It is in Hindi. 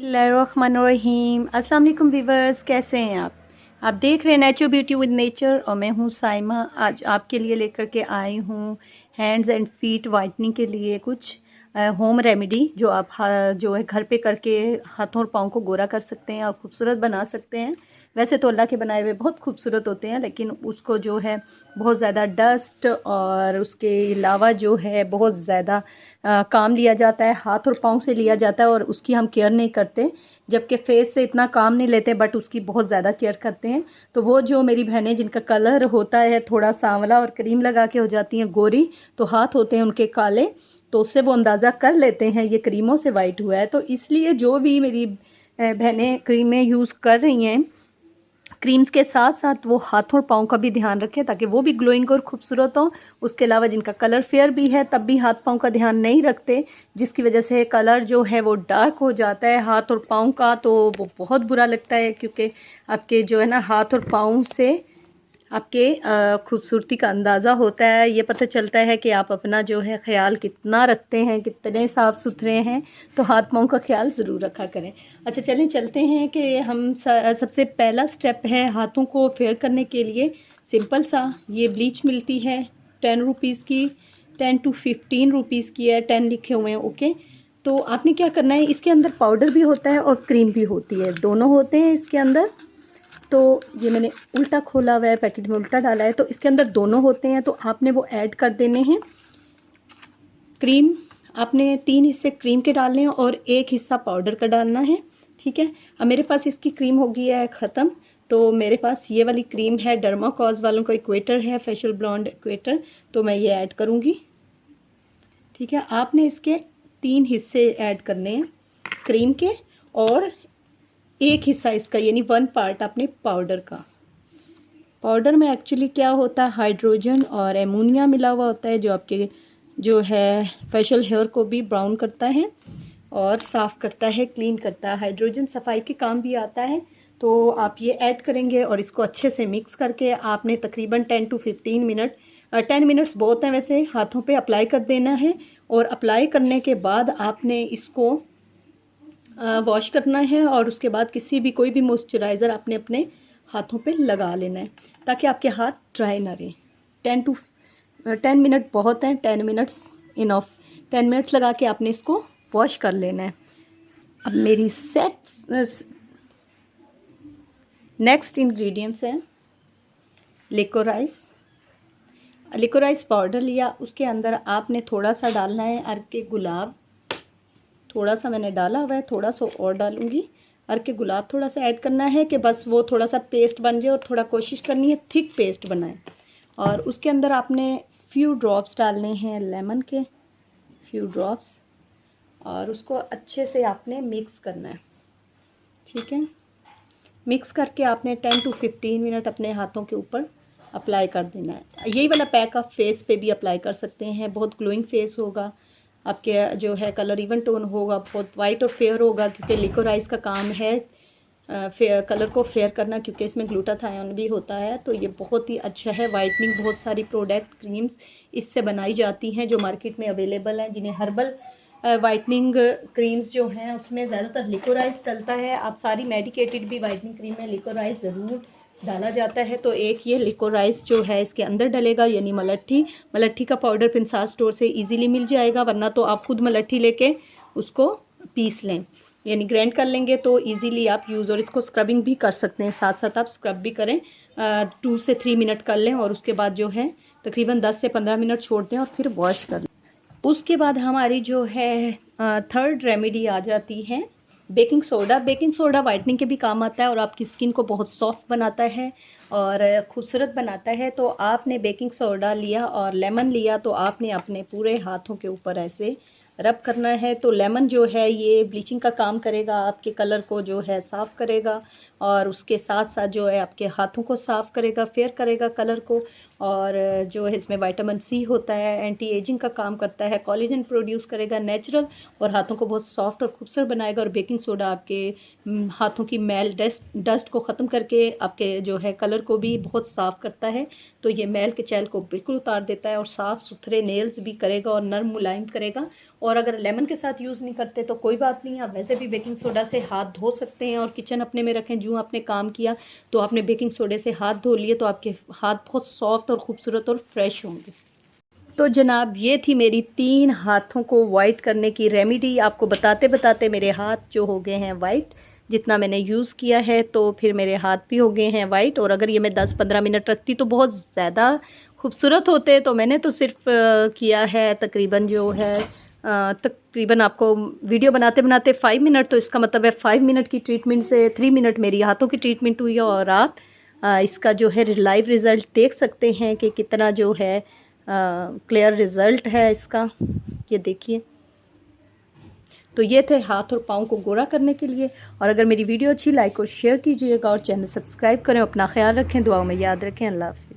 बिस्मिल्लाहिर्रहमानिर्रहीम। अस्सलाम वालेकुम व्यूअर्स, कैसे हैं आप देख रहे हैं नेचर ब्यूटी विद नेचर और मैं हूं साइमा। आज आपके लिए लेकर के आई हूं हैंड्स एंड फीट वाइटनिंग के लिए कुछ होम रेमेडी जो आप जो है घर पे करके हाथों और पाँव को गोरा कर सकते हैं और ख़ूबसूरत बना सकते हैं। वैसे तो अल्लाह के बनाए हुए बहुत खूबसूरत होते हैं, लेकिन उसको जो है बहुत ज़्यादा डस्ट और उसके अलावा जो है बहुत ज़्यादा काम लिया जाता है, हाथ और पाँव से लिया जाता है और उसकी हम केयर नहीं करते, जबकि फेस से इतना काम नहीं लेते बट उसकी बहुत ज़्यादा केयर करते हैं। तो वो जो मेरी बहनें जिनका कलर होता है थोड़ा सांवला और क्रीम लगा के हो जाती हैं गोरी, तो हाथ होते हैं उनके काले, तो उससे वो अंदाज़ा कर लेते हैं ये क्रीमों से वाइट हुआ है। तो इसलिए जो भी मेरी बहनें क्रीमें यूज़ कर रही हैं, क्रीम्स के साथ साथ वो हाथों और पाँव का भी ध्यान रखें ताकि वो भी ग्लोइंग और खूबसूरत हो। उसके अलावा जिनका कलर फेयर भी है तब भी हाथ पाँव का ध्यान नहीं रखते, जिसकी वजह से कलर जो है वो डार्क हो जाता है हाथ और पाँव का, तो वो बहुत बुरा लगता है, क्योंकि आपके जो है ना हाथ और पाँव से आपके खूबसूरती का अंदाज़ा होता है। ये पता चलता है कि आप अपना जो है ख्याल कितना रखते हैं, कितने साफ़ सुथरे हैं। तो हाथ पाँव का ख्याल ज़रूर रखा करें। अच्छा चलें चलते हैं कि हम सबसे पहला स्टेप है हाथों को फेयर करने के लिए सिंपल सा, ये ब्लीच मिलती है 10 रुपीज़ की, 10 to 15 रुपीज़ की है, 10 लिखे हुए हैं। ओके, तो आपने क्या करना है, इसके अंदर पाउडर भी होता है और क्रीम भी होती है, दोनों होते हैं इसके अंदर। तो ये मैंने उल्टा खोला हुआ है, पैकेट में उल्टा डाला है, तो इसके अंदर दोनों होते हैं। तो आपने वो ऐड कर देने हैं। क्रीम आपने 3 हिस्से क्रीम के डालने हैं और 1 हिस्सा पाउडर का डालना है, ठीक है। अब मेरे पास इसकी क्रीम हो गई है ख़त्म, तो मेरे पास ये वाली क्रीम है, डर्माकॉज वालों का इक्वेटर है, फेशियल ब्लॉन्ड इक्वेटर, तो मैं ये ऐड करूँगी, ठीक है। आपने इसके 3 हिस्से ऐड करने हैं क्रीम के और 1 हिस्सा इसका, यानी 1 पार्ट आपने पाउडर का। पाउडर में एक्चुअली क्या होता है, हाइड्रोजन और एमोनिया मिला हुआ होता है, जो आपके जो है फेशियल हेयर को भी ब्राउन करता है और साफ़ करता है, क्लीन करता है। हाइड्रोजन सफाई के काम भी आता है। तो आप ये ऐड करेंगे और इसको अच्छे से मिक्स करके आपने तकरीबन 10 to 15 मिनट, 10 मिनट्स बहुत हैं वैसे, हाथों पे अप्लाई कर देना है। और अप्लाई करने के बाद आपने इसको वॉश करना है और उसके बाद कोई भी मॉइस्चराइज़र आपने अपने हाथों पे लगा लेना है ताकि आपके हाथ ड्राई ना रहें। 10 मिनट बहुत हैं, 10 मिनट्स इनफ, 10 मिनट्स लगा के आपने इसको वॉश कर लेना है। अब मेरी नेक्स्ट इंग्रेडिएंट्स हैं लिकोराइस पाउडर लिया, उसके अंदर आपने थोड़ा सा डालना है अर्क के गुलाब, थोड़ा सा मैंने डाला हुआ है, थोड़ा सा और डालूँगी। अर्क के गुलाब थोड़ा सा ऐड करना है कि बस वो थोड़ा सा पेस्ट बन जाए और थोड़ा कोशिश करनी है थिक पेस्ट बनाए। और उसके अंदर आपने फ्यू ड्रॉप्स डालने हैं लेमन के, फ्यू ड्रॉप्स, और उसको अच्छे से आपने मिक्स करना है, ठीक है। मिक्स करके आपने 10 to 15 मिनट अपने हाथों के ऊपर अप्लाई कर देना है। यही वाला पैक आप फेस पे भी अप्लाई कर सकते हैं, बहुत ग्लोइंग फेस होगा, आपके जो है कलर इवन टोन होगा, बहुत वाइट और फेयर होगा, क्योंकि लिकोराइस का काम है कलर को फेयर करना, क्योंकि इसमें ग्लूटाथायोन भी होता है। तो ये बहुत ही अच्छा है वाइटनिंग। बहुत सारी प्रोडक्ट क्रीम्स इससे बनाई जाती हैं जो मार्केट में अवेलेबल हैं, जिन्हें हर्बल वाइटनिंग क्रीम्स जो हैं उसमें ज़्यादातर लिकोराइस डलता है। आप सारी मेडिकेटेड भी वाइटनिंग क्रीम में लिकोराइस ज़रूर डाला जाता है। तो एक ये लिकोराइस जो है इसके अंदर डलेगा, यानी मलट्ठी का पाउडर पिंसार स्टोर से इजीली मिल जाएगा, वरना तो आप खुद मलट्ठी लेके उसको पीस लें, यानी ग्राइंड कर लेंगे तो इजीली आप यूज़। और इसको स्क्रबिंग भी कर सकते हैं, साथ साथ आप स्क्रब भी करें, 2 से 3 मिनट कर लें और उसके बाद जो है तकरीबन 10 से 15 मिनट छोड़ दें और फिर वॉश कर लें। उसके बाद हमारी जो है थर्ड रेमेडी आ जाती है baking soda. Baking soda whitening के भी काम आता है और आपकी स्किन को बहुत सॉफ्ट बनाता है और खूबसूरत बनाता है। तो आपने बेकिंग सोडा लिया और लेमन लिया, तो आपने अपने पूरे हाथों के ऊपर ऐसे रब करना है। तो लेमन जो है ये ब्लीचिंग का काम करेगा, आपके कलर को जो है साफ़ करेगा और उसके साथ साथ जो है आपके हाथों को साफ़ करेगा, फेयर करेगा कलर को। और जो है इसमें विटामिन सी होता है, एंटी एजिंग का काम करता है, कोलेजन प्रोड्यूस करेगा नेचुरल, और हाथों को बहुत सॉफ्ट और खूबसूरत बनाएगा। और बेकिंग सोडा आपके हाथों की मैल डस्ट को ख़त्म करके आपके जो है कलर को भी बहुत साफ़ करता है। तो ये मैल के चैल को बिल्कुल उतार देता है और साफ़ सुथरे नेल्स भी करेगा और नरम मुलायम करेगा। और अगर लेमन के साथ यूज़ नहीं करते तो कोई बात नहीं, आप वैसे भी बेकिंग सोडा से हाथ धो सकते हैं और किचन अपने में रखें। जो आपने काम किया तो आपने बेकिंग सोडे से हाथ धो लिए तो आपके हाथ बहुत सॉफ्ट और ख़ूबसूरत और फ्रेश होंगे। तो जनाब ये थी मेरी 3 हाथों को वाइट करने की रेमेडी। आपको बताते बताते मेरे हाथ जो हो गए हैं वाइट, जितना मैंने यूज़ किया है तो फिर मेरे हाथ भी हो गए हैं वाइट। और अगर ये मैं 10-15 मिनट रखती तो बहुत ज़्यादा खूबसूरत होते। तो मैंने तो सिर्फ किया है तकरीबन जो है तकरीबन आपको वीडियो बनाते बनाते 5 मिनट, तो इसका मतलब है 5 मिनट की ट्रीटमेंट से 3 मिनट मेरी हाथों की ट्रीटमेंट हुई है। और आप इसका जो है लाइव रिज़ल्ट देख सकते हैं कि कितना जो है क्लियर रिज़ल्ट है इसका, ये देखिए। तो ये थे हाथ और पाँव को गोरा करने के लिए। और अगर मेरी वीडियो अच्छी लाइक और शेयर कीजिएगा और चैनल सब्सक्राइब करें। अपना ख्याल रखें, दुआओं में याद रखें। अल्लाह हाफ़िज़।